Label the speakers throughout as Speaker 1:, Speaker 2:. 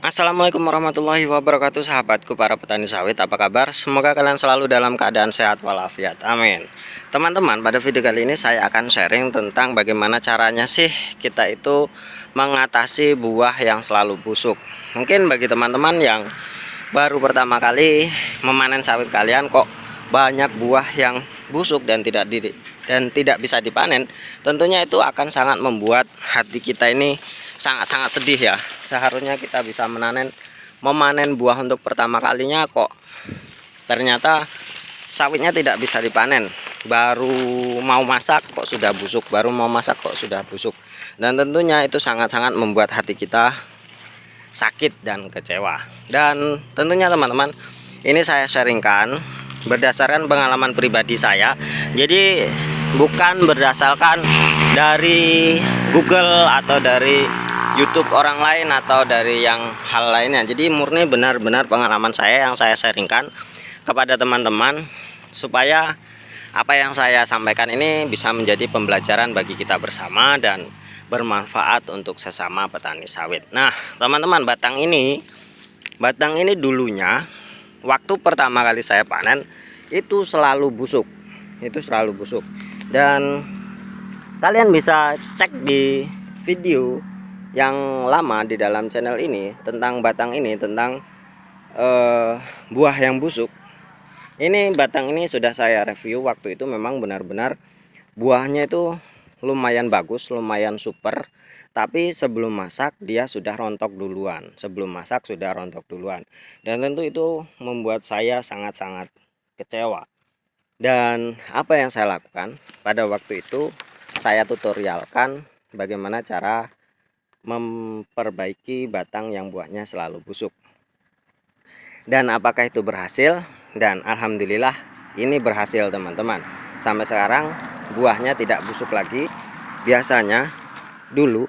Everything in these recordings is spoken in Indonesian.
Speaker 1: Assalamualaikum warahmatullahi wabarakatuh, sahabatku para petani sawit, apa kabar? Semoga kalian selalu dalam keadaan sehat walafiat, amin. Teman-teman, pada video kali ini saya akan sharing tentang bagaimana caranya sih kita itu mengatasi buah yang selalu busuk. Mungkin bagi teman-teman yang baru pertama kali memanen sawit kalian, kok banyak buah yang busuk dan tidak bisa dipanen, tentunya itu akan sangat membuat hati kita ini sangat-sangat sedih ya. Seharusnya kita bisa memanen buah untuk pertama kalinya, kok ternyata sawitnya tidak bisa dipanen. Baru mau masak kok sudah busuk, baru mau masak kok sudah busuk. Dan tentunya itu sangat-sangat membuat hati kita sakit dan kecewa. Dan tentunya teman-teman, ini saya sharingkan berdasarkan pengalaman pribadi saya. Jadi bukan berdasarkan dari Google atau dari YouTube orang lain atau dari yang hal lainnya. Jadi murni benar-benar pengalaman saya yang saya sharingkan kepada teman-teman, supaya apa yang saya sampaikan ini bisa menjadi pembelajaran bagi kita bersama dan bermanfaat untuk sesama petani sawit. Nah, teman-teman, batang ini dulunya waktu pertama kali saya panen itu selalu busuk. Dan kalian bisa cek di video yang lama di dalam channel ini tentang batang ini, tentang buah yang busuk. Ini batang ini sudah saya review waktu itu, memang benar-benar buahnya itu lumayan bagus, lumayan super. Tapi sebelum masak dia sudah rontok duluan. Dan tentu itu membuat saya sangat-sangat kecewa. Dan apa yang saya lakukan pada waktu itu, saya tutorialkan bagaimana cara memperbaiki batang yang buahnya selalu busuk. Dan apakah itu berhasil? Dan alhamdulillah ini berhasil, teman-teman. Sampai sekarang buahnya tidak busuk lagi. Biasanya dulu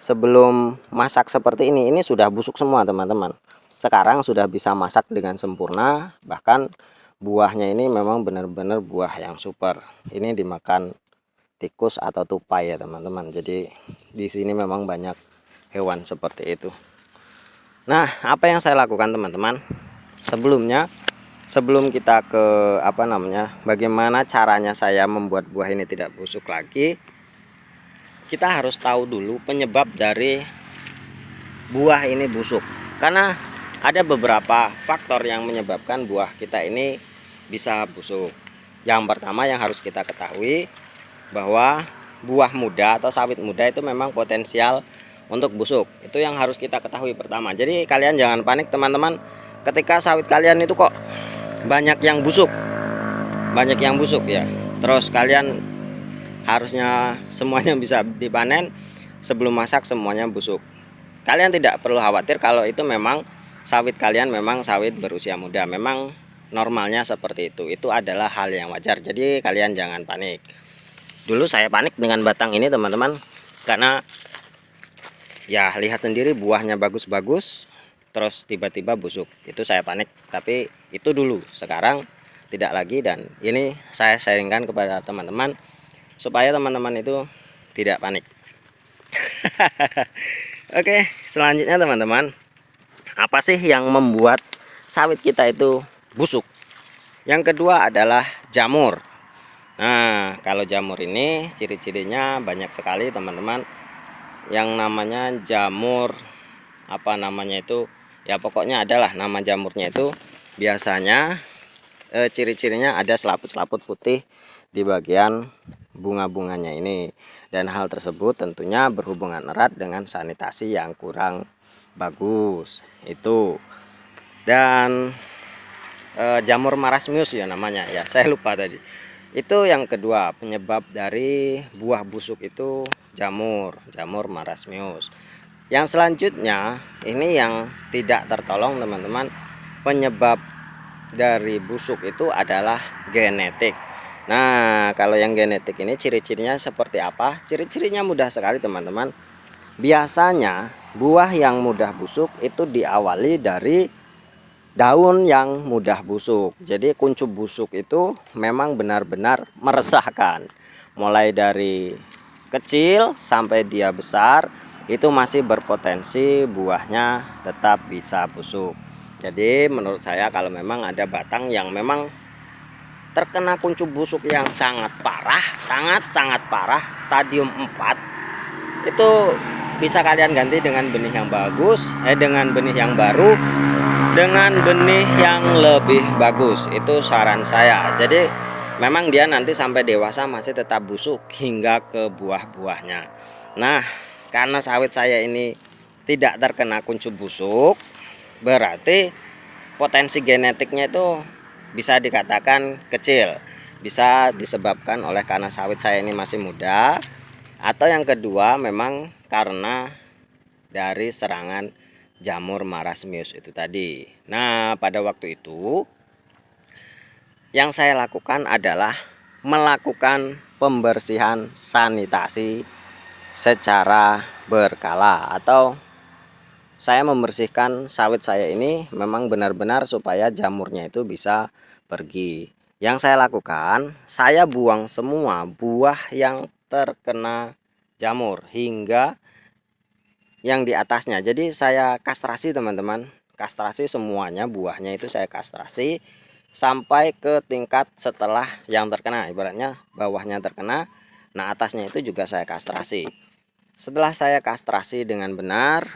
Speaker 1: sebelum masak seperti ini sudah busuk semua, teman-teman. Sekarang sudah bisa masak dengan sempurna. Bahkan buahnya ini memang benar-benar buah yang super. Ini dimakan tikus atau tupai ya, teman-teman. Jadi di sini memang banyak hewan seperti itu. Nah, apa yang saya lakukan, teman-teman? Sebelum kita ke bagaimana caranya saya membuat buah ini tidak busuk lagi, kita harus tahu dulu penyebab dari buah ini busuk. Karena ada beberapa faktor yang menyebabkan buah kita ini bisa busuk. Yang pertama yang harus kita ketahui, bahwa buah muda atau sawit muda itu memang potensial untuk busuk. Itu yang harus kita ketahui pertama. Jadi kalian jangan panik, teman-teman, ketika sawit kalian itu kok banyak yang busuk ya. Terus kalian harusnya semuanya bisa dipanen, sebelum masak semuanya busuk. Kalian tidak perlu khawatir kalau itu memang sawit kalian memang sawit berusia muda. Memang normalnya seperti itu. Itu adalah hal yang wajar. Jadi kalian jangan panik. Dulu saya panik dengan batang ini, teman-teman, karena ya lihat sendiri buahnya bagus-bagus, terus tiba-tiba busuk. Itu saya panik. Tapi itu dulu, sekarang tidak lagi. Dan ini saya sharingkan kepada teman-teman supaya teman-teman itu tidak panik. Oke, selanjutnya teman-teman, apa sih yang membuat sawit kita itu busuk? Yang kedua adalah jamur. Nah, kalau jamur ini ciri-cirinya banyak sekali, teman-teman. Yang namanya jamur, ya pokoknya adalah nama jamurnya itu biasanya ciri-cirinya ada selaput-selaput putih di bagian bunga-bunganya ini. Dan hal tersebut tentunya berhubungan erat dengan sanitasi yang kurang bagus itu. Dan jamur marasmius ya namanya ya, saya lupa tadi. Itu yang kedua penyebab dari buah busuk itu jamur marasmius. Yang selanjutnya ini yang tidak tertolong, teman-teman. Penyebab dari busuk itu adalah genetik. Nah, kalau yang genetik ini ciri-cirinya seperti apa? Ciri-cirinya mudah sekali, teman-teman. Biasanya buah yang mudah busuk itu diawali dari daun yang mudah busuk. Jadi kuncup busuk itu memang benar-benar meresahkan. Mulai dari kecil sampai dia besar, itu masih berpotensi buahnya tetap bisa busuk. Jadi menurut saya kalau memang ada batang yang memang terkena kuncup busuk yang sangat parah, sangat parah, stadium 4, itu bisa kalian ganti dengan benih yang bagus, dengan benih yang baru, dengan benih yang lebih bagus. Itu saran saya. Jadi memang dia nanti sampai dewasa masih tetap busuk hingga ke buah-buahnya. Nah, karena sawit saya ini tidak terkena kuncup busuk, berarti potensi genetiknya itu bisa dikatakan kecil. Bisa disebabkan oleh karena sawit saya ini masih muda, atau yang kedua memang karena dari serangan jamur marasmius itu tadi. Nah, pada waktu itu yang saya lakukan adalah melakukan pembersihan sanitasi secara berkala, atau saya membersihkan sawit saya ini memang benar-benar supaya jamurnya itu bisa pergi. Yang saya lakukan, saya buang semua buah yang terkena jamur hingga yang di atasnya. Jadi saya kastrasi teman-teman, kastrasi semuanya, buahnya itu saya kastrasi sampai ke tingkat setelah yang terkena. Ibaratnya bawahnya terkena, nah atasnya itu juga saya kastrasi. Setelah saya kastrasi dengan benar,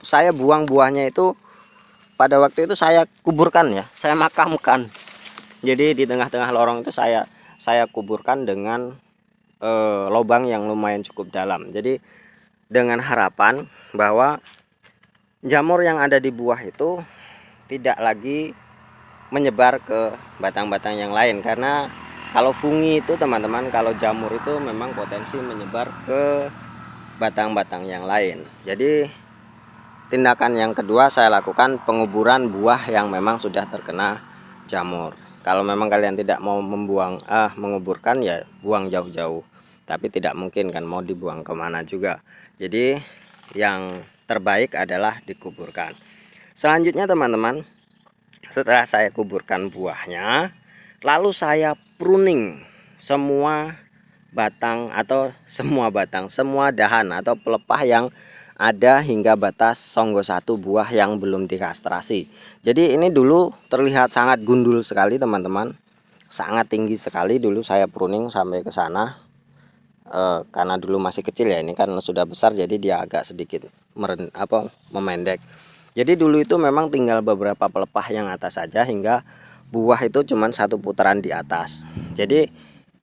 Speaker 1: saya buang buahnya itu. Pada waktu itu saya kuburkan ya, saya makamkan. Jadi di tengah-tengah lorong itu saya kuburkan dengan lubang yang lumayan cukup dalam. Jadi dengan harapan bahwa jamur yang ada di buah itu tidak lagi menyebar ke batang-batang yang lain. Karena kalau fungi itu teman-teman, kalau jamur itu memang potensi menyebar ke batang-batang yang lain. Jadi tindakan yang kedua saya lakukan penguburan buah yang memang sudah terkena jamur. Kalau memang kalian tidak mau menguburkan ya buang jauh-jauh. Tapi tidak mungkin kan mau dibuang kemana juga. Jadi yang terbaik adalah dikuburkan. Selanjutnya teman-teman, setelah saya kuburkan buahnya, lalu saya pruning semua batang atau semua dahan atau pelepah yang ada hingga batas songgo 1 buah yang belum dikastrasi. Jadi ini dulu terlihat sangat gundul sekali teman-teman, sangat tinggi sekali. Dulu saya pruning sampai ke sana, karena dulu masih kecil ya, ini kan sudah besar jadi dia agak sedikit memendek. Jadi dulu itu memang tinggal beberapa pelepah yang atas saja hingga buah itu cuma 1 putaran di atas. Jadi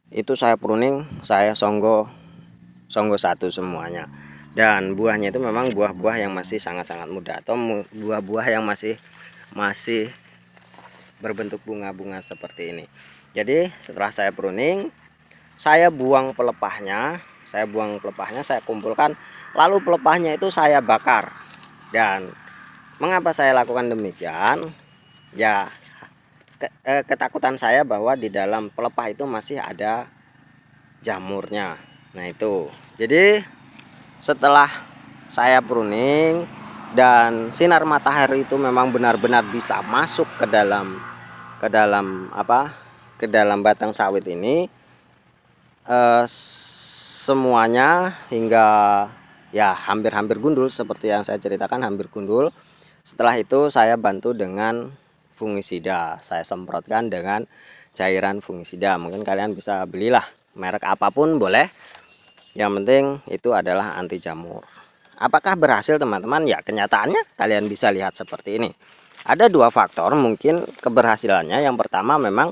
Speaker 1: itu saya pruning, saya songgo 1 semuanya. Dan buahnya itu memang buah-buah yang masih sangat-sangat muda, atau buah-buah yang masih berbentuk bunga-bunga seperti ini. Jadi setelah saya pruning, saya buang pelepahnya, saya kumpulkan, lalu pelepahnya itu saya bakar. Dan mengapa saya lakukan demikian? Ya ketakutan saya bahwa di dalam pelepah itu masih ada jamurnya. Nah itu, jadi setelah saya pruning dan sinar matahari itu memang benar-benar bisa masuk ke dalam batang sawit ini, semuanya hingga ya hampir gundul seperti yang saya ceritakan, hampir gundul. Setelah itu saya bantu dengan fungisida, saya semprotkan dengan cairan fungisida. Mungkin kalian bisa belilah merek apapun boleh, yang penting itu adalah anti jamur. Apakah berhasil teman-teman? Ya kenyataannya kalian bisa lihat seperti ini. Ada 2 faktor mungkin keberhasilannya. Yang pertama memang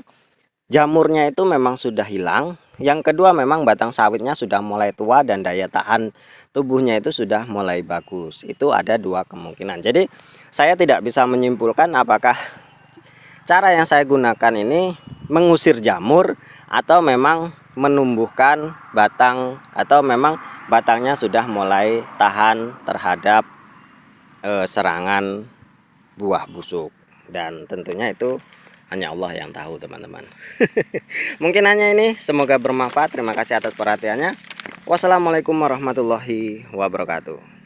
Speaker 1: jamurnya itu memang sudah hilang. Yang kedua memang batang sawitnya sudah mulai tua dan daya tahan tubuhnya itu sudah mulai bagus. Itu ada 2 kemungkinan. Jadi saya tidak bisa menyimpulkan apakah cara yang saya gunakan ini mengusir jamur atau memang menumbuhkan batang, atau memang batangnya sudah mulai tahan terhadap serangan buah busuk. Dan tentunya itu hanya Allah yang tahu teman-teman. Mungkin hanya ini, semoga bermanfaat. Terima kasih atas perhatiannya. Wassalamualaikum warahmatullahi wabarakatuh.